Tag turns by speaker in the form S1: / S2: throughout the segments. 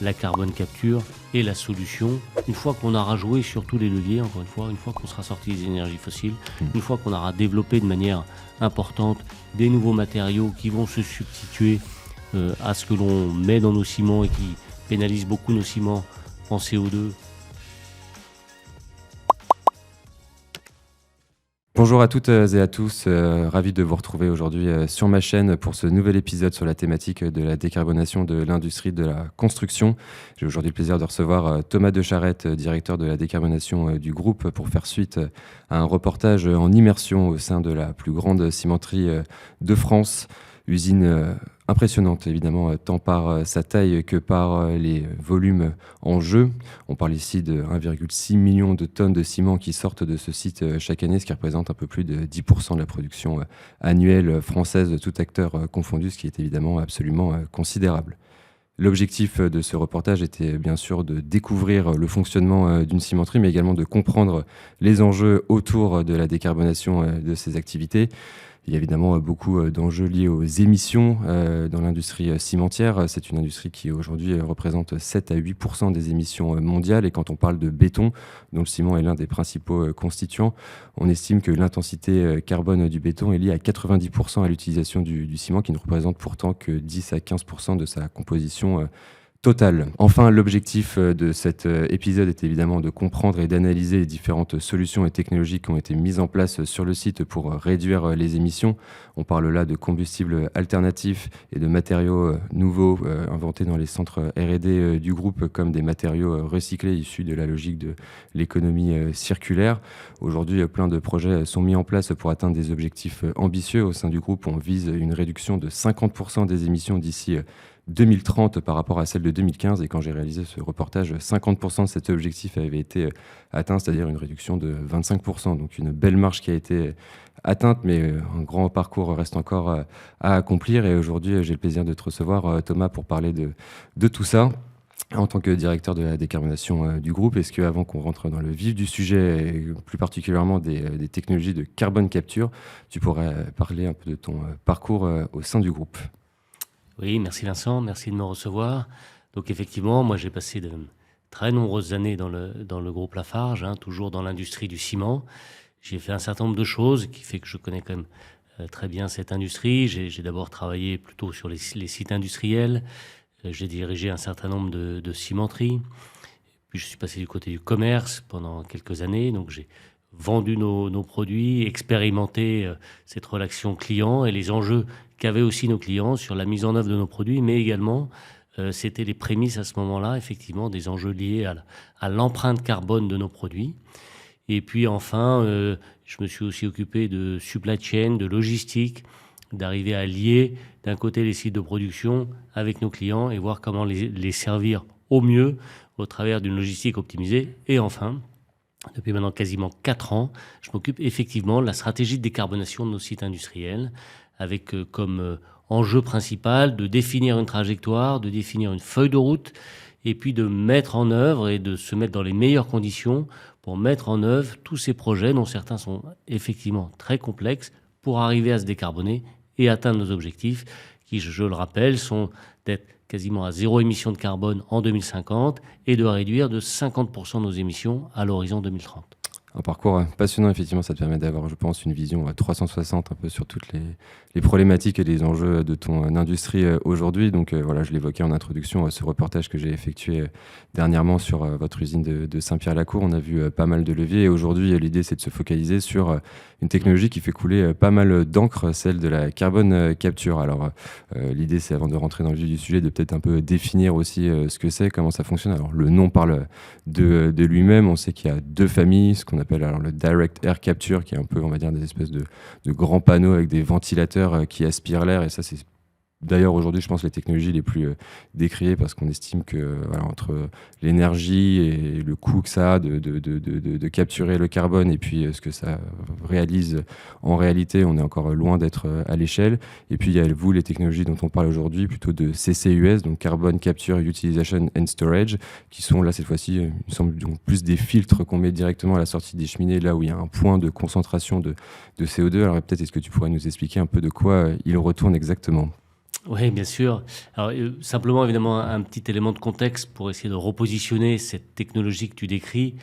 S1: la carbone capture est la solution. Une fois qu'on aura joué sur tous les leviers, encore une fois qu'on sera sorti des énergies fossiles, une fois qu'on aura développé de manière importante des nouveaux matériaux qui vont se substituer à ce que l'on met dans nos ciments et qui pénalisent beaucoup nos ciments en CO2.
S2: Bonjour à toutes et à tous, ravi de vous retrouver aujourd'hui sur ma chaîne pour ce nouvel épisode sur la thématique de la décarbonation de l'industrie de la construction. J'ai aujourd'hui le plaisir de recevoir Thomas Decharette, directeur de la décarbonation du groupe, pour faire suite à un reportage en immersion au sein de la plus grande cimenterie de France. Usine impressionnante, évidemment, tant par sa taille que par les volumes en jeu. On parle ici de 1,6 million de tonnes de ciment qui sortent de ce site chaque année, ce qui représente un peu plus de 10% de la production annuelle française, tout acteur confondu, ce qui est évidemment absolument considérable. L'objectif de ce reportage était bien sûr de découvrir le fonctionnement d'une cimenterie, mais également de comprendre les enjeux autour de la décarbonation de ces activités. Il y a évidemment beaucoup d'enjeux liés aux émissions dans l'industrie cimentière. C'est une industrie qui aujourd'hui représente 7 à 8% des émissions mondiales. Et quand on parle de béton, dont le ciment est l'un des principaux constituants, on estime que l'intensité carbone du béton est liée à 90% à l'utilisation du ciment, qui ne représente pourtant que 10 à 15% de sa composition total. Enfin, l'objectif de cet épisode est évidemment de comprendre et d'analyser les différentes solutions et technologies qui ont été mises en place sur le site pour réduire les émissions. On parle là de combustibles alternatifs et de matériaux nouveaux inventés dans les centres R&D du groupe, comme des matériaux recyclés issus de la logique de l'économie circulaire. Aujourd'hui, plein de projets sont mis en place pour atteindre des objectifs ambitieux. Au sein du groupe, on vise une réduction de 50% des émissions d'ici 2030 par rapport à celle de 2015, et quand j'ai réalisé ce reportage, 50% de cet objectif avait été atteint, c'est-à-dire une réduction de 25%, donc une belle marge qui a été atteinte, mais un grand parcours reste encore à accomplir. Et aujourd'hui, j'ai le plaisir de te recevoir, Thomas, pour parler de tout ça. En tant que directeur de la décarbonation du groupe, est-ce qu'avant qu'on rentre dans le vif du sujet, et plus particulièrement des technologies de carbone capture, tu pourrais parler un peu de ton parcours au sein du groupe ?
S1: Oui, merci Vincent, merci de me recevoir. Donc effectivement, moi j'ai passé de très nombreuses années dans le groupe Lafarge, toujours dans l'industrie du ciment. J'ai fait un certain nombre de choses qui fait que je connais quand même très bien cette industrie. J'ai d'abord travaillé plutôt sur les sites industriels. J'ai dirigé un certain nombre de cimenteries. Puis je suis passé du côté du commerce pendant quelques années. Donc j'ai vendu nos produits, expérimenté cette relation client et les enjeux qu'avaient aussi nos clients sur la mise en œuvre de nos produits, mais également, c'était les prémices à ce moment-là, effectivement, des enjeux liés à l'empreinte carbone de nos produits. Et puis enfin, je me suis aussi occupé de supply chain, de logistique, d'arriver à lier d'un côté les sites de production avec nos clients et voir comment les servir au mieux au travers d'une logistique optimisée. Et enfin, depuis maintenant quasiment 4 ans, je m'occupe effectivement de la stratégie de décarbonation de nos sites industriels, avec comme enjeu principal de définir une trajectoire, de définir une feuille de route, et puis de mettre en œuvre et de se mettre dans les meilleures conditions pour mettre en œuvre tous ces projets, dont certains sont effectivement très complexes, pour arriver à se décarboner et atteindre nos objectifs, qui, je le rappelle, sont d'être quasiment à zéro émission de carbone en 2050 et de réduire de 50% nos émissions à l'horizon 2030.
S2: Un parcours passionnant, effectivement, ça te permet d'avoir, je pense, une vision 360 un peu sur toutes les problématiques et les enjeux de ton industrie aujourd'hui. Donc voilà, je l'évoquais en introduction, ce reportage que j'ai effectué dernièrement sur votre usine de Saint-Pierre-la-Cour. On a vu pas mal de leviers et aujourd'hui, l'idée, c'est de se focaliser sur une technologie qui fait couler pas mal d'encre, celle de la carbone capture. Alors l'idée, c'est, avant de rentrer dans le vif du sujet, de peut-être un peu définir aussi ce que c'est, comment ça fonctionne. Alors le nom parle de lui-même. On sait qu'il y a deux familles, ce qu'on appelle alors le direct air capture, qui est un peu, on va dire, des espèces de grands panneaux avec des ventilateurs qui aspirent l'air, et ça, c'est d'ailleurs aujourd'hui, je pense, les technologies les plus décriées, parce qu'on estime que voilà, entre l'énergie et le coût que ça a de capturer le carbone et puis ce que ça réalise en réalité, on est encore loin d'être à l'échelle. Et puis il y a les technologies dont on parle aujourd'hui, plutôt de CCUS, donc Carbon Capture, Utilization and Storage, qui sont là cette fois-ci, il me semble, donc plus des filtres qu'on met directement à la sortie des cheminées, là où il y a un point de concentration de CO2. Alors peut-être, est-ce que tu pourrais nous expliquer un peu de quoi il retourne exactement ?
S1: Oui, bien sûr. Alors, simplement, évidemment, un petit élément de contexte pour essayer de repositionner cette technologie que tu décris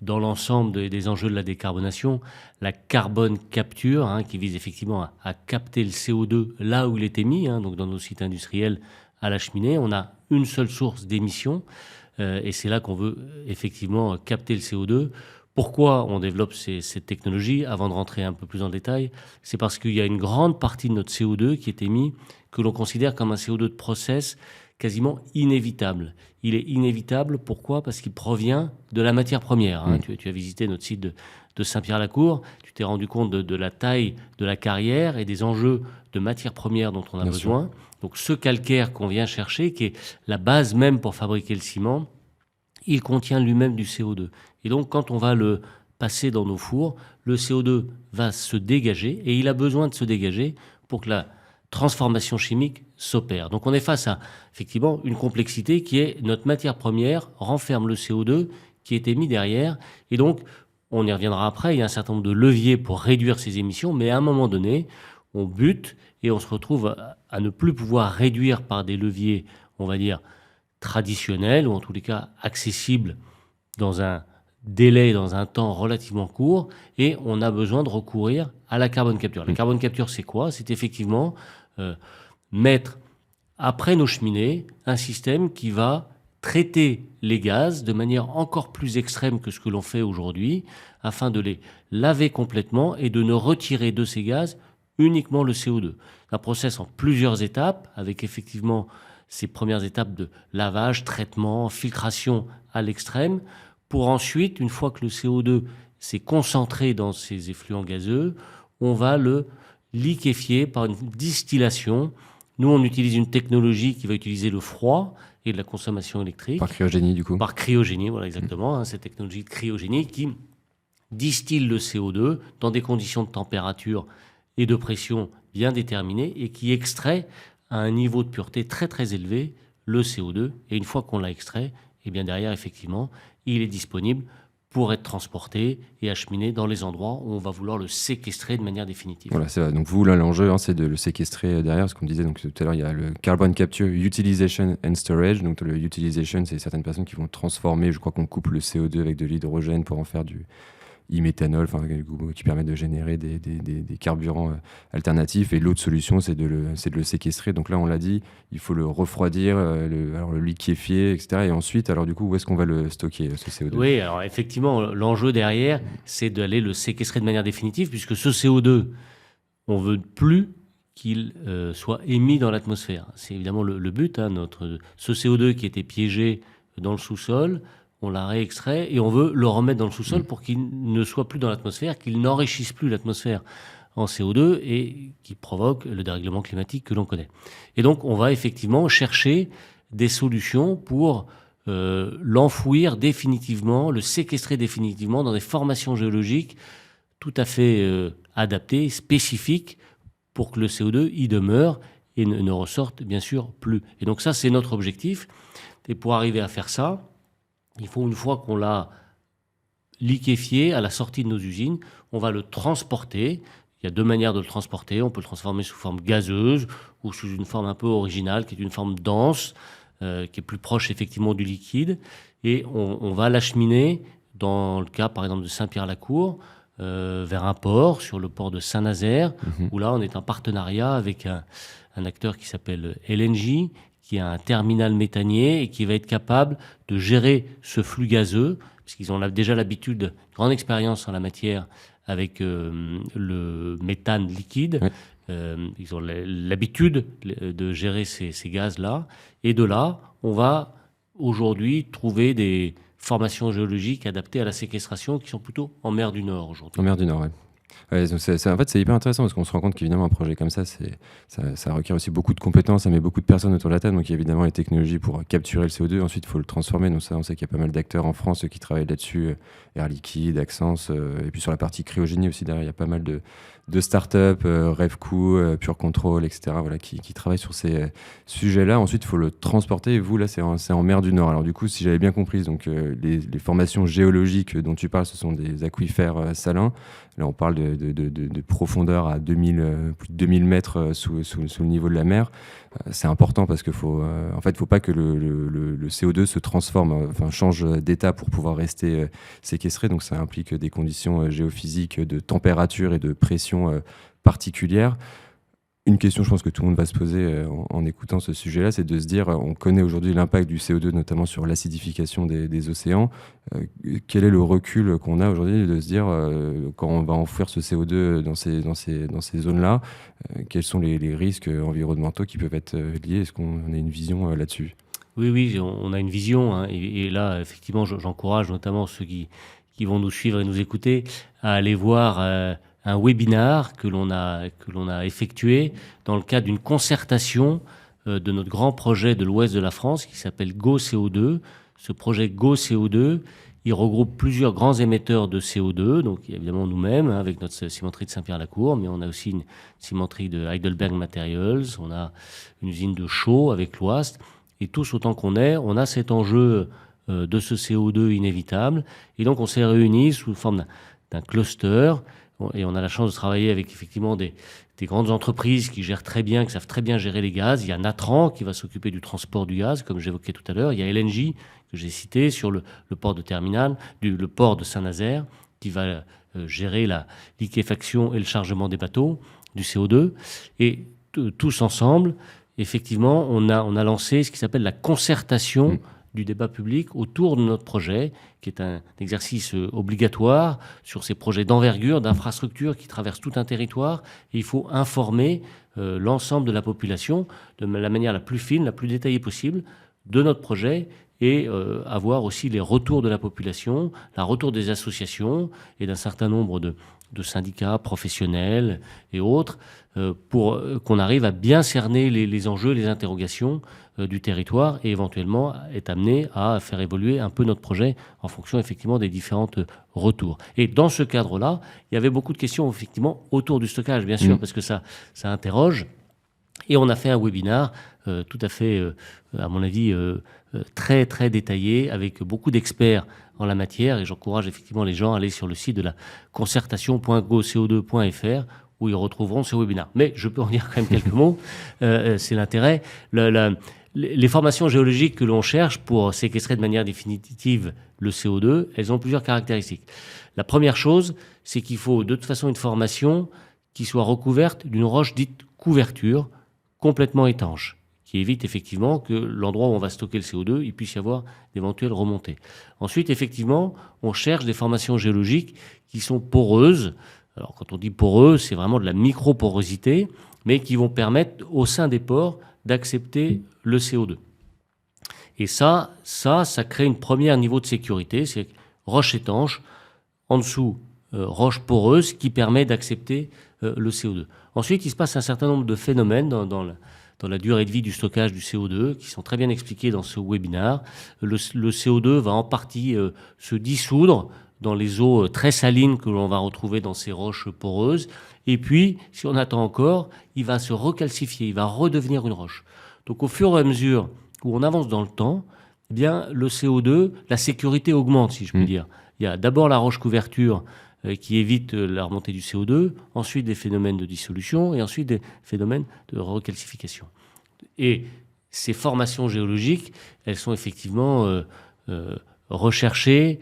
S1: dans l'ensemble des enjeux de la décarbonation. La carbone capture, qui vise effectivement à capter le CO2 là où il est émis, donc dans nos sites industriels à la cheminée. On a une seule source d'émission et c'est là qu'on veut effectivement capter le CO2. Pourquoi on développe cette technologie? Avant de rentrer un peu plus en détail, c'est parce qu'il y a une grande partie de notre CO2 qui est émis, que l'on considère comme un CO2 de process quasiment inévitable. Il est inévitable, pourquoi? Parce qu'il provient de la matière première. Tu as visité notre site de Saint-Pierre-la-Cour, tu t'es rendu compte de la taille de la carrière et des enjeux de matière première dont on a besoin. Donc ce calcaire qu'on vient chercher, qui est la base même pour fabriquer le ciment, il contient lui-même du CO2. Et donc quand on va le passer dans nos fours, le CO2 va se dégager et il a besoin de se dégager pour que la transformation chimique s'opère. Donc on est face à effectivement une complexité qui est notre matière première renferme le CO2 qui est émis derrière et donc on y reviendra après, il y a un certain nombre de leviers pour réduire ces émissions, mais à un moment donné, on bute et on se retrouve à ne plus pouvoir réduire par des leviers, on va dire, traditionnels ou en tous les cas accessibles dans un délai, dans un temps relativement court, et on a besoin de recourir à la carbone capture. La carbone capture, c'est quoi? C'est effectivement mettre après nos cheminées un système qui va traiter les gaz de manière encore plus extrême que ce que l'on fait aujourd'hui, afin de les laver complètement et de ne retirer de ces gaz uniquement le CO2. Un process en plusieurs étapes, avec effectivement ces premières étapes de lavage, traitement, filtration à l'extrême, pour ensuite, une fois que le CO2 s'est concentré dans ces effluents gazeux, on va le liquéfier par une distillation. Nous, on utilise une technologie qui va utiliser le froid et de la consommation électrique.
S2: Par cryogénie, du coup.
S1: Par cryogénie, voilà exactement. Cette technologie de cryogénie qui distille le CO2 dans des conditions de température et de pression bien déterminées et qui extrait à un niveau de pureté très très élevé le CO2. Et une fois qu'on l'a extrait, et bien derrière, effectivement, il est disponible pour être transporté et acheminé dans les endroits où on va vouloir le séquestrer de manière définitive.
S2: Voilà, c'est vrai. Donc vous, là, l'enjeu, c'est de le séquestrer derrière, ce qu'on disait donc, tout à l'heure, il y a le Carbon Capture Utilization and Storage. Donc le utilisation, c'est certaines personnes qui vont transformer, je crois qu'on coupe le CO2 avec de l'hydrogène pour en faire du e-méthanol, qui permet de générer des carburants alternatifs. Et l'autre solution, c'est de le séquestrer. Donc là, on l'a dit, il faut le refroidir, le liquéfier, etc. Et ensuite, alors du coup, où est-ce qu'on va le stocker, ce CO2?
S1: Oui, alors effectivement, l'enjeu derrière, c'est d'aller le séquestrer de manière définitive, puisque ce CO2, on ne veut plus qu'il soit émis dans l'atmosphère. C'est évidemment le but. Ce CO2 qui était piégé dans le sous-sol, on l'a réextrait et on veut le remettre dans le sous-sol pour qu'il ne soit plus dans l'atmosphère, qu'il n'enrichisse plus l'atmosphère en CO2 et qui provoque le dérèglement climatique que l'on connaît. Et donc, on va effectivement chercher des solutions pour l'enfouir définitivement, le séquestrer définitivement dans des formations géologiques tout à fait adaptées, spécifiques, pour que le CO2 y demeure et ne ressorte bien sûr plus. Et donc ça, c'est notre objectif. Et pour arriver à faire ça, il faut, une fois qu'on l'a liquéfié à la sortie de nos usines, on va le transporter. Il y a deux manières de le transporter. On peut le transformer sous forme gazeuse ou sous une forme un peu originale, qui est une forme dense, qui est plus proche effectivement du liquide. Et on va l'acheminer, dans le cas par exemple de Saint-Pierre-la-Cour, vers un port, sur le port de Saint-Nazaire, où là on est en partenariat avec un acteur qui s'appelle LNG, qui a un terminal méthanier et qui va être capable de gérer ce flux gazeux, parce qu'ils ont déjà l'habitude, une grande expérience en la matière avec le méthane liquide. Oui. Ils ont l'habitude de gérer ces gaz-là. Et de là, on va aujourd'hui trouver des formations géologiques adaptées à la séquestration qui sont plutôt en mer du Nord aujourd'hui.
S2: En mer du Nord, oui. Ouais, en fait, c'est hyper intéressant parce qu'on se rend compte qu'évidemment, un projet comme ça requiert aussi beaucoup de compétences, ça met beaucoup de personnes autour de la table. Donc, il y a évidemment les technologies pour capturer le CO2. Ensuite, il faut le transformer. Donc, ça, on sait qu'il y a pas mal d'acteurs en France qui travaillent là-dessus. Air Liquide, Axens. Et puis, sur la partie cryogénie aussi, derrière, il y a pas mal de startups, RevCo, Pure Control, etc., voilà, qui travaillent sur ces sujets-là. Ensuite, il faut le transporter. Et vous, là, c'est en mer du Nord. Alors, du coup, si j'avais bien compris, donc, les formations géologiques dont tu parles, ce sont des aquifères salins. Là, on parle parle de profondeur à plus de 2000 mètres sous le niveau de la mer. C'est important parce qu'il faut pas que le CO2 se transforme, change d'état pour pouvoir rester séquestré. Donc ça implique des conditions géophysiques de température et de pression particulières. Une question, je pense que tout le monde va se poser en écoutant ce sujet-là, c'est de se dire, on connaît aujourd'hui l'impact du CO2, notamment sur l'acidification des océans. Quel est le recul qu'on a aujourd'hui de se dire, quand on va enfouir ce CO2 dans ces zones-là, quels sont les risques environnementaux qui peuvent être liés? Est-ce qu'on a une vision là-dessus?
S1: Oui, on a une vision, hein, et là, effectivement, j'encourage notamment ceux qui vont nous suivre et nous écouter à aller voir un webinar que l'on a effectué dans le cadre d'une concertation de notre grand projet de l'ouest de la France qui s'appelle GoCO2. Ce projet GoCO2, il regroupe plusieurs grands émetteurs de CO2, donc évidemment nous-mêmes, hein, avec notre cimenterie de Saint-Pierre-la-Cour, mais on a aussi une cimenterie de Heidelberg Materials, on a une usine de Chaux avec l'Ouest, et tous autant qu'on est, on a cet enjeu de ce CO2 inévitable, et donc on s'est réunis sous forme d'un cluster. Et on a la chance de travailler avec effectivement des grandes entreprises qui gèrent très bien, qui savent très bien gérer les gaz. Il y a Natran qui va s'occuper du transport du gaz, comme j'évoquais tout à l'heure. Il y a LNG que j'ai cité sur le port de Terminal, le port de Saint-Nazaire, qui va gérer la liquéfaction et le chargement des bateaux, du CO2. Et tous ensemble, effectivement, on a lancé ce qui s'appelle la concertation du débat public autour de notre projet, qui est un exercice obligatoire sur ces projets d'envergure, d'infrastructure qui traversent tout un territoire. Et il faut informer l'ensemble de la population de la manière la plus fine, la plus détaillée possible de notre projet et avoir aussi les retours de la population, le retour des associations et d'un certain nombre de syndicats professionnels et autres pour qu'on arrive à bien cerner les enjeux, les interrogations du territoire et éventuellement être amené à faire évoluer un peu notre projet en fonction effectivement des différentes retours. Et dans ce cadre-là, il y avait beaucoup de questions effectivement autour du stockage, bien sûr, parce que ça interroge. Et on a fait un webinar tout à fait, à mon avis, très très détaillé avec beaucoup d'experts en la matière. Et j'encourage effectivement les gens à aller sur le site de la concertation.goco2.fr où ils retrouveront ce webinaire. Mais je peux en dire quand même quelques mots. C'est l'intérêt. Les formations géologiques que l'on cherche pour séquestrer de manière définitive le CO2, elles ont plusieurs caractéristiques. La première chose, c'est qu'il faut de toute façon une formation qui soit recouverte d'une roche dite couverture, complètement étanche, qui évite effectivement que l'endroit où on va stocker le CO2, il puisse y avoir d'éventuelles remontées. Ensuite, effectivement, on cherche des formations géologiques qui sont poreuses. Alors, quand on dit poreux, c'est vraiment de la microporosité, mais qui vont permettre au sein des pores d'accepter le CO2. Et ça crée un premier niveau de sécurité, c'est roche étanche, en dessous, roche poreuse, qui permet d'accepter le CO2. Ensuite, il se passe un certain nombre de phénomènes dans la durée de vie du stockage du CO2, qui sont très bien expliqués dans ce webinaire. Le CO2 va en partie se dissoudre dans les eaux très salines que l'on va retrouver dans ces roches poreuses. Et puis, si on attend encore, il va se recalcifier, il va redevenir une roche. Donc, au fur et à mesure où on avance dans le temps, eh bien, le CO2, la sécurité augmente, si je puis dire. Il y a d'abord la roche couverture qui évite la remontée du CO2, ensuite des phénomènes de dissolution et ensuite des phénomènes de recalcification. Et ces formations géologiques, elles sont effectivement recherchées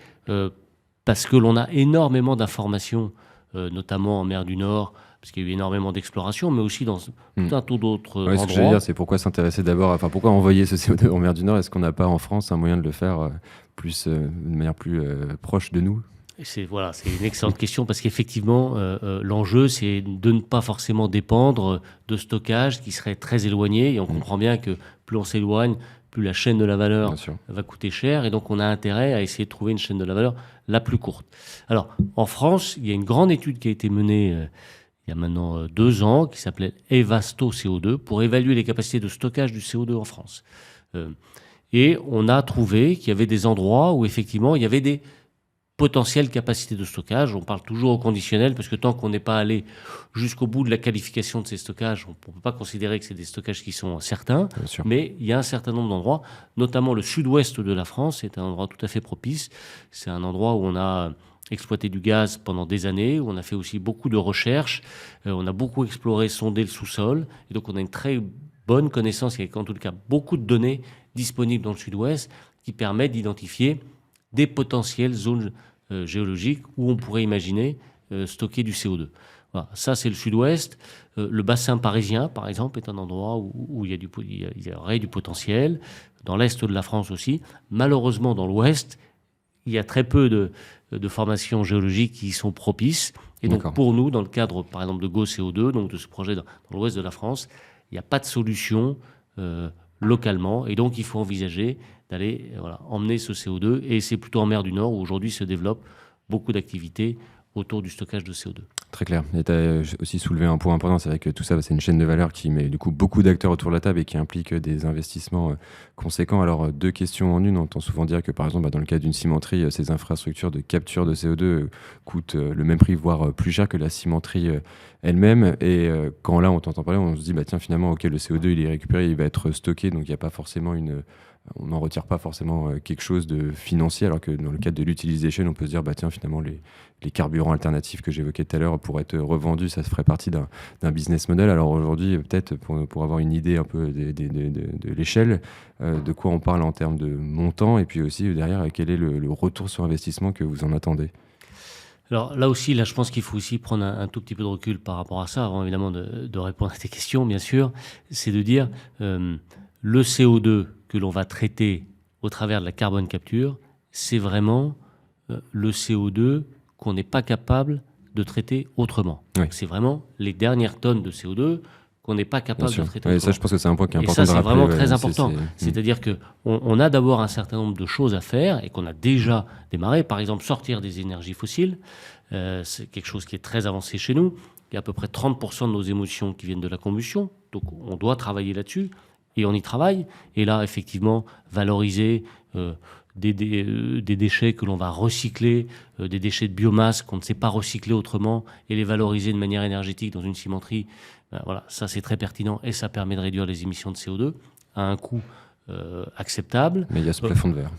S1: parce que l'on a énormément d'informations, notamment en mer du Nord, parce qu'il y a eu énormément d'exploration, mais aussi dans tout un tas d'autres endroits.
S2: Ce que je veux dire, c'est pourquoi s'intéresser d'abord, pourquoi envoyer ce CO2 en mer du Nord? Est-ce qu'on n'a pas en France un moyen de le faire de manière plus proche de nous?
S1: C'est une excellente question parce qu'effectivement, l'enjeu, c'est de ne pas forcément dépendre de stockage qui serait très éloigné. Et on comprend bien que plus on s'éloigne, plus la chaîne de la valeur va coûter cher. Et donc, on a intérêt à essayer de trouver une chaîne de la valeur la plus courte. Alors, en France, il y a une grande étude qui a été menée il y a maintenant 2 ans, qui s'appelait Evasto CO2, pour évaluer les capacités de stockage du CO2 en France. Et on a trouvé qu'il y avait des endroits où, effectivement, il y avait des potentielles capacités de stockage. On parle toujours au conditionnel, parce que tant qu'on n'est pas allé jusqu'au bout de la qualification de ces stockages, on ne peut pas considérer que c'est des stockages qui sont certains. Mais il y a un certain nombre d'endroits, notamment le sud-ouest de la France, c'est un endroit tout à fait propice. C'est un endroit où on a exploité du gaz pendant des années, où on a fait aussi beaucoup de recherches, on a beaucoup exploré, sondé le sous-sol, et donc on a une très bonne connaissance, il y a en tout cas beaucoup de données disponibles dans le sud-ouest qui permettent d'identifier des potentielles zones géologiques où on pourrait imaginer stocker du CO2. Voilà, ça c'est le sud-ouest. Le bassin parisien, par exemple, est un endroit où il y aurait du potentiel. Dans l'est de la France aussi. Malheureusement, dans l'ouest, il y a très peu de formations géologiques qui y sont propices. Et donc, pour nous, dans le cadre, par exemple, de GoCO2, donc de ce projet dans l'ouest de la France, il n'y a pas de solution localement. Et donc, il faut envisager d'aller emmener ce CO2. Et c'est plutôt en mer du Nord où aujourd'hui se développent beaucoup d'activités autour du stockage de CO2.
S2: Très clair. Et tu as aussi soulevé un point important, c'est vrai que tout ça, c'est une chaîne de valeur qui met du coup beaucoup d'acteurs autour de la table et qui implique des investissements conséquents. Alors, deux questions en une. On entend souvent dire que, par exemple, dans le cas d'une cimenterie, ces infrastructures de capture de CO2 coûtent le même prix, voire plus cher que la cimenterie elle-même. Et quand là, on t'entend parler, on se dit, tiens, finalement, ok, le CO2, il est récupéré, il va être stocké, donc il n'y a pas forcément on n'en retire pas forcément quelque chose de financier, alors que dans le cadre de l'utilisation, on peut se dire, tiens, finalement, les carburants alternatifs que j'évoquais tout à l'heure pourraient être revendus, ça ferait partie d'un business model. Alors aujourd'hui, peut-être pour avoir une idée un peu de l'échelle, de quoi on parle en termes de montant, et puis aussi derrière, quel est le retour sur investissement que vous en attendez?
S1: Alors là aussi, je pense qu'il faut aussi prendre un tout petit peu de recul par rapport à ça, avant évidemment de répondre à tes questions, bien sûr. C'est de dire, le CO2 que l'on va traiter au travers de la carbone capture, c'est vraiment le CO2 qu'on n'est pas capable de traiter autrement.
S2: Oui.
S1: C'est vraiment les dernières tonnes de CO2 qu'on n'est pas capable de traiter autrement.
S2: Ça, je pense que c'est un point qui est important
S1: de rappeler. Et ça, c'est vraiment très important. C'est-à-dire qu'on a d'abord un certain nombre de choses à faire et qu'on a déjà démarré. Par exemple, sortir des énergies fossiles. C'est quelque chose qui est très avancé chez nous. Il y a à peu près 30% de nos émissions qui viennent de la combustion. Donc, on doit travailler là-dessus. Et on y travaille. Et là, effectivement, valoriser des déchets que l'on va recycler, des déchets de biomasse qu'on ne sait pas recycler autrement, et les valoriser de manière énergétique dans une cimenterie, voilà, ça c'est très pertinent et ça permet de réduire les émissions de CO2 à un coût acceptable.
S2: Mais il y a ce plafond de verre.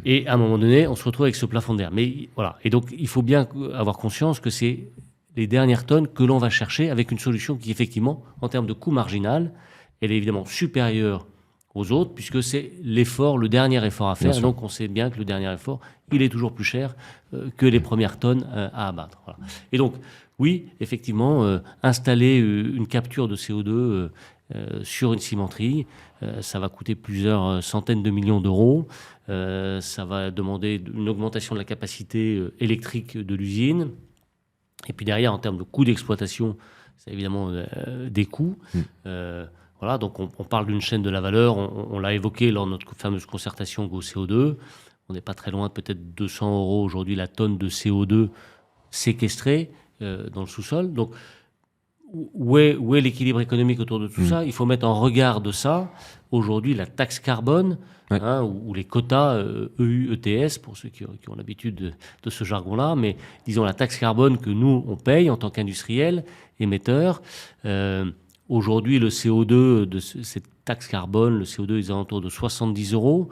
S1: Et à un moment donné, on se retrouve avec ce plafond de verre. Mais voilà. Et donc, il faut bien avoir conscience que c'est les dernières tonnes que l'on va chercher avec une solution qui, effectivement, en termes de coût marginal, elle est évidemment supérieure aux autres, puisque c'est le dernier effort à faire. Et donc, on sait bien que le dernier effort, il est toujours plus cher que les premières tonnes à abattre. Voilà. Et donc, oui, effectivement, installer une capture de CO2 sur une cimenterie, ça va coûter plusieurs centaines de millions d'euros. Ça va demander une augmentation de la capacité électrique de l'usine. Et puis derrière, en termes de coûts d'exploitation, c'est évidemment des coûts. Voilà, donc on parle d'une chaîne de la valeur, on l'a évoqué lors de notre fameuse concertation GoCO2. On n'est pas très loin, peut-être 200 € aujourd'hui la tonne de CO2 séquestrée dans le sous-sol. Donc, où est l'équilibre économique autour de tout ça? Il faut mettre en regard de ça, aujourd'hui, la taxe carbone, ou les quotas EU, ETS, pour ceux qui ont l'habitude de ce jargon-là, mais disons la taxe carbone que nous, on paye en tant qu'industriels, émetteurs. Aujourd'hui, le CO2 de cette taxe carbone, le CO2 est aux alentours de 70 €.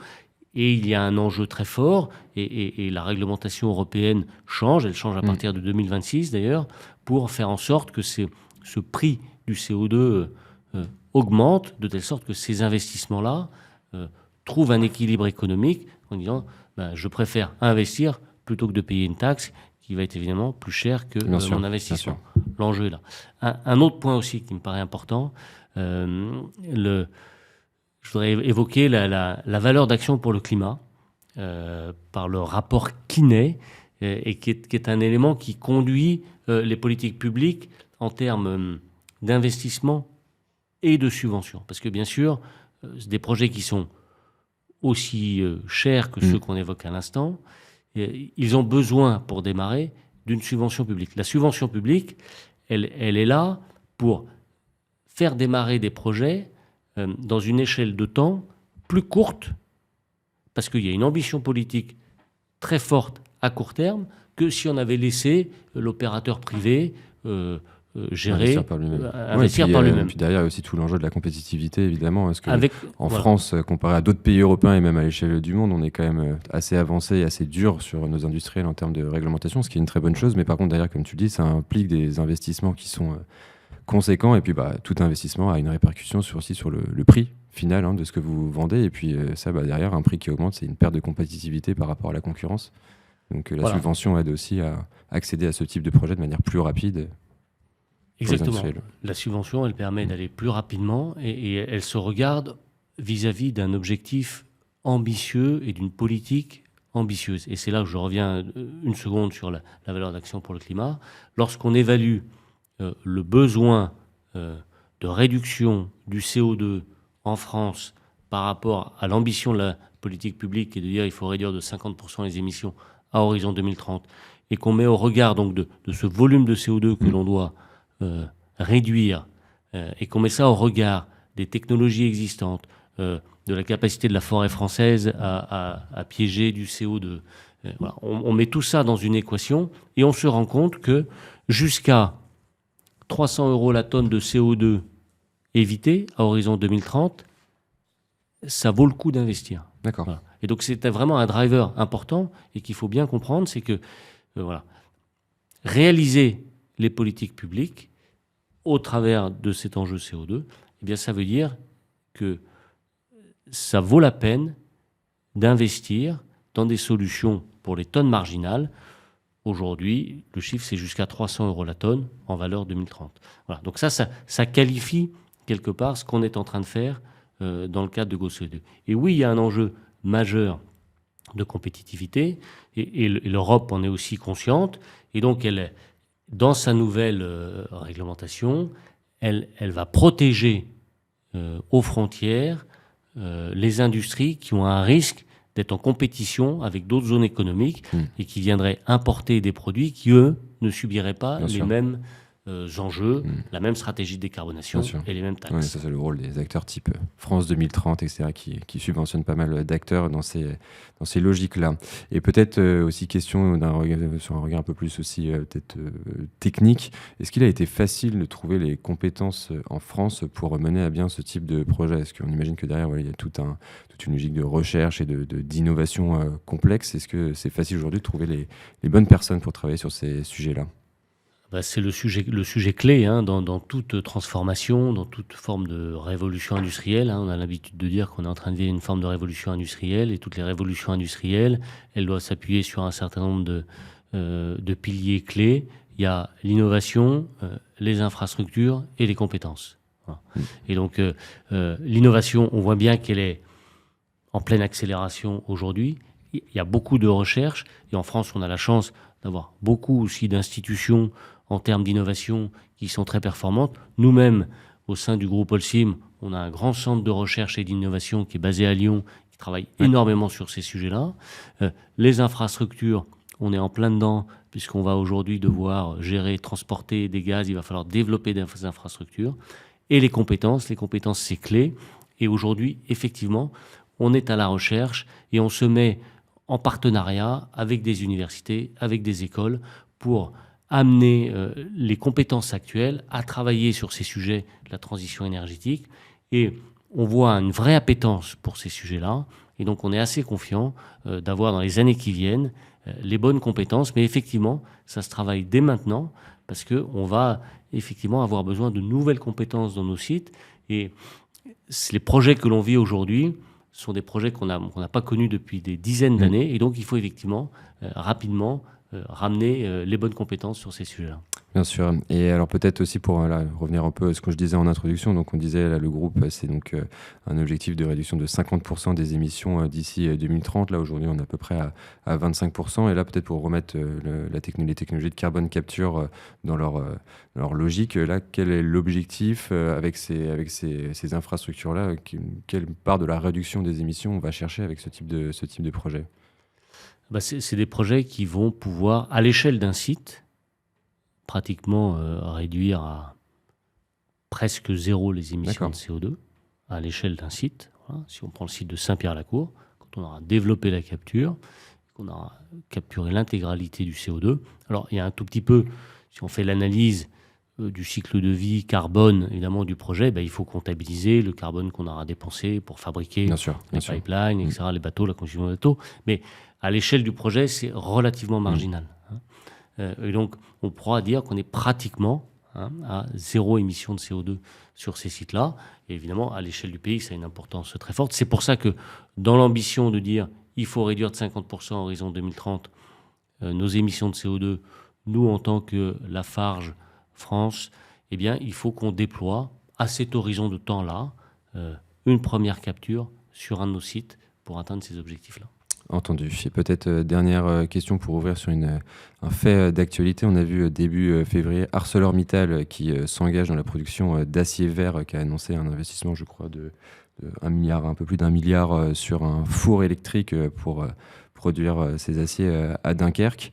S1: Et il y a un enjeu très fort, et la réglementation européenne change, elle change à partir de 2026 d'ailleurs, pour faire en sorte que ce prix du CO2 augmente, de telle sorte que ces investissements-là trouvent un équilibre économique en disant je préfère investir plutôt que de payer une taxe qui va être évidemment plus chère que mon investissement. L'enjeu est là. Un autre point aussi qui me paraît important, je voudrais évoquer la valeur d'action pour le climat par le rapport Kiné, et qui est un élément qui conduit les politiques publiques en termes d'investissement et de subvention. Parce que bien sûr, c'est des projets qui sont aussi chers que ceux qu'on évoque à l'instant. Ils ont besoin, pour démarrer, d'une subvention publique. La subvention publique, elle est là pour faire démarrer des projets dans une échelle de temps plus courte, parce qu'il y a une ambition politique très forte à court terme, que si on avait laissé l'opérateur privé gérer,
S2: investir
S1: par lui-même.
S2: Puis derrière, il y a aussi tout l'enjeu de la compétitivité, évidemment. Parce que en France, comparé à d'autres pays européens et même à l'échelle du monde, on est quand même assez avancé et assez dur sur nos industriels en termes de réglementation, ce qui est une très bonne chose. Mais par contre, derrière, comme tu dis, ça implique des investissements qui sont conséquents. Et puis, tout investissement a une répercussion aussi sur le prix final de ce que vous vendez. Et puis, derrière, un prix qui augmente, c'est une perte de compétitivité par rapport à la concurrence. Donc, la subvention aide aussi à accéder à ce type de projet de manière plus rapide.
S1: Exactement. La subvention, elle permet d'aller plus rapidement et elle se regarde vis-à-vis d'un objectif ambitieux et d'une politique ambitieuse. Et c'est là que je reviens une seconde sur la valeur d'action pour le climat. Lorsqu'on évalue le besoin de réduction du CO2 en France par rapport à l'ambition de la politique publique et de dire qu'il faut réduire de 50% les émissions à horizon 2030 et qu'on met au regard donc de ce volume de CO2 que l'on doit réduire et qu'on met ça au regard des technologies existantes, de la capacité de la forêt française à piéger du CO2. On met tout ça dans une équation et on se rend compte que jusqu'à 300 € la tonne de CO2 évité à horizon 2030, ça vaut le coup d'investir.
S2: D'accord.
S1: Voilà. Et donc c'est vraiment un driver important et qu'il faut bien comprendre, c'est que réaliser les politiques publiques au travers de cet enjeu CO2, eh bien ça veut dire que ça vaut la peine d'investir dans des solutions pour les tonnes marginales. Aujourd'hui, le chiffre, c'est jusqu'à 300 € la tonne en valeur 2030. Voilà. Donc ça qualifie quelque part ce qu'on est en train de faire dans le cadre de GoCO2. Et oui, il y a un enjeu majeur de compétitivité et l'Europe en est aussi consciente. Et donc, elle, dans sa nouvelle réglementation, elle va protéger aux frontières les industries qui ont un risque d'être en compétition avec d'autres zones économiques et qui viendraient importer des produits qui, eux, ne subiraient pas les mêmes enjeux, la même stratégie de décarbonation et les mêmes taxes.
S2: Ouais, ça, c'est le rôle des acteurs type France 2030, etc., qui subventionnent pas mal d'acteurs dans ces logiques-là. Et peut-être aussi question sur un regard un peu plus aussi peut-être technique, est-ce qu'il a été facile de trouver les compétences en France pour mener à bien ce type de projet? Est-ce qu'on imagine que derrière, il y a toute une logique de recherche et d'innovation complexe. Est-ce que c'est facile aujourd'hui de trouver les bonnes personnes pour travailler sur ces sujets-là?
S1: C'est le sujet clé dans toute transformation, dans toute forme de révolution industrielle. On a l'habitude de dire qu'on est en train de vivre une forme de révolution industrielle et toutes les révolutions industrielles, elles doivent s'appuyer sur un certain nombre de piliers clés. Il y a l'innovation, les infrastructures et les compétences. Voilà. Et donc l'innovation, on voit bien qu'elle est en pleine accélération aujourd'hui. Il y a beaucoup de recherches et en France, on a la chance d'avoir beaucoup aussi d'institutions en termes d'innovation qui sont très performantes. Nous-mêmes, au sein du groupe Holcim, on a un grand centre de recherche et d'innovation qui est basé à Lyon, qui travaille énormément sur ces sujets-là. Les infrastructures, on est en plein dedans, puisqu'on va aujourd'hui devoir gérer, transporter des gaz, il va falloir développer des infrastructures. Et les compétences, c'est clé. Et aujourd'hui, effectivement, on est à la recherche et on se met en partenariat avec des universités, avec des écoles, pour amener les compétences actuelles à travailler sur ces sujets de la transition énergétique. Et on voit une vraie appétence pour ces sujets-là. Et donc, on est assez confiant d'avoir dans les années qui viennent les bonnes compétences. Mais effectivement, ça se travaille dès maintenant parce qu'on va effectivement avoir besoin de nouvelles compétences dans nos sites. Et les projets que l'on vit aujourd'hui sont des projets qu'on n'a pas connus depuis des dizaines d'années. Et donc, il faut effectivement rapidement ramener les bonnes compétences sur ces sujets-là.
S2: Bien sûr. Et alors peut-être aussi pour revenir un peu à ce que je disais en introduction, donc on disait là, le groupe, c'est donc un objectif de réduction de 50% des émissions d'ici 2030. Là aujourd'hui on est à peu près à 25%. Et là peut-être pour remettre les technologies de carbone capture dans leur logique, là quel est l'objectif avec ces infrastructures-là? Quelle part de la réduction des émissions on va chercher avec ce type de projet?
S1: C'est des projets qui vont pouvoir, à l'échelle d'un site, pratiquement réduire à presque zéro les émissions de CO2 à l'échelle d'un site. Voilà. Si on prend le site de Saint-Pierre-la-Cour, quand on aura développé la capture, qu'on aura capturé l'intégralité du CO2, alors il y a un tout petit peu, si on fait l'analyse du cycle de vie carbone, évidemment, du projet, il faut comptabiliser le carbone qu'on aura dépensé pour fabriquer
S2: Bien sûr.
S1: les pipelines, etc., les bateaux, la construction des bateaux. Mais à l'échelle du projet, c'est relativement marginal. Et donc, on pourra dire qu'on est pratiquement à zéro émission de CO2 sur ces sites-là. Et évidemment, à l'échelle du pays, ça a une importance très forte. C'est pour ça que dans l'ambition de dire il faut réduire de 50% à horizon 2030 nos émissions de CO2, nous, en tant que Lafarge France, eh bien, il faut qu'on déploie à cet horizon de temps-là une première capture sur un de nos sites pour atteindre ces objectifs-là.
S2: Entendu. Et peut-être dernière question pour ouvrir sur un fait d'actualité. On a vu début février ArcelorMittal qui s'engage dans la production d'acier vert, qui a annoncé un investissement, je crois, de 1 milliard, un peu plus d'1 milliard sur un four électrique pour produire ces aciers à Dunkerque.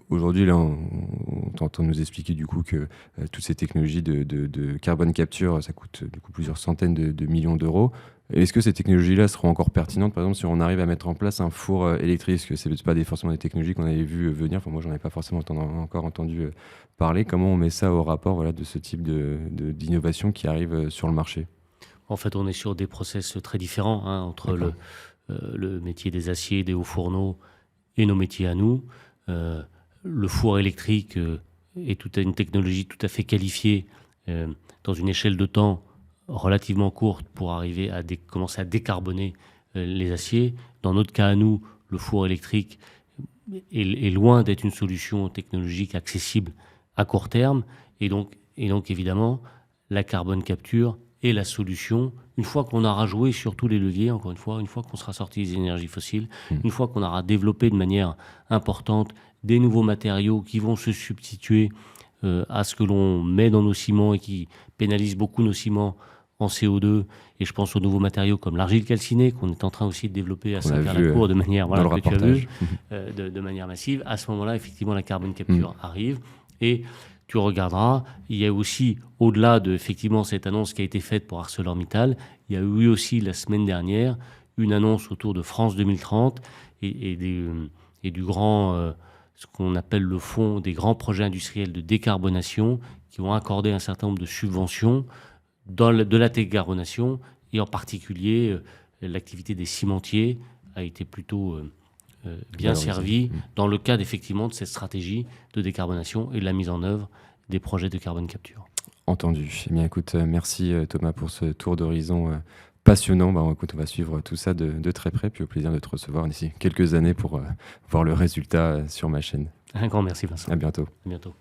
S2: Aujourd'hui, là, on t'entend nous expliquer du coup que toutes ces technologies de carbone capture, ça coûte du coup plusieurs centaines de millions d'euros. Est-ce que ces technologies-là seront encore pertinentes, par exemple, si on arrive à mettre en place un four électrique? Est-ce que ce n'est pas forcément des technologies qu'on avait vues venir? Enfin, moi, j'en ai pas forcément encore entendu parler. Comment on met ça au rapport de ce type d'innovation qui arrive sur le marché?
S1: En fait, on est sur des process très différents entre le métier des aciers, des hauts fourneaux et nos métiers à nous. Le four électrique est une technologie tout à fait qualifiée dans une échelle de temps relativement courte pour arriver à commencer à décarboner les aciers. Dans notre cas à nous, le four électrique est loin d'être une solution technologique accessible à court terme. Et donc évidemment, la carbone capture est la solution. Une fois qu'on aura joué sur tous les leviers, encore une fois qu'on sera sorti des énergies fossiles, une fois qu'on aura développé de manière importante des nouveaux matériaux qui vont se substituer à ce que l'on met dans nos ciments et qui pénalisent beaucoup nos ciments en CO2, et je pense aux nouveaux matériaux comme l'argile calcinée qu'on est en train aussi de développer à Saint-Pierre-la-Cour de manière que tu as vu, de manière massive. À ce moment-là, effectivement, la carbone capture arrive, et tu regarderas, il y a aussi, au-delà de effectivement cette annonce qui a été faite pour ArcelorMittal, il y a eu aussi la semaine dernière une annonce autour de France 2030 et du grand, ce qu'on appelle le fonds des grands projets industriels de décarbonation, qui vont accorder un certain nombre de subventions de la décarbonation, et en particulier l'activité des cimentiers a été plutôt bien servie dans le cadre effectivement de cette stratégie de décarbonation et de la mise en œuvre des projets de carbone capture.
S2: Entendu. Eh bien, écoute, merci Thomas pour ce tour d'horizon passionnant. Écoute, on va suivre tout ça de très près, puis au plaisir de te recevoir d'ici quelques années pour voir le résultat sur ma chaîne.
S1: Un grand merci Vincent.
S2: À bientôt.
S1: À bientôt.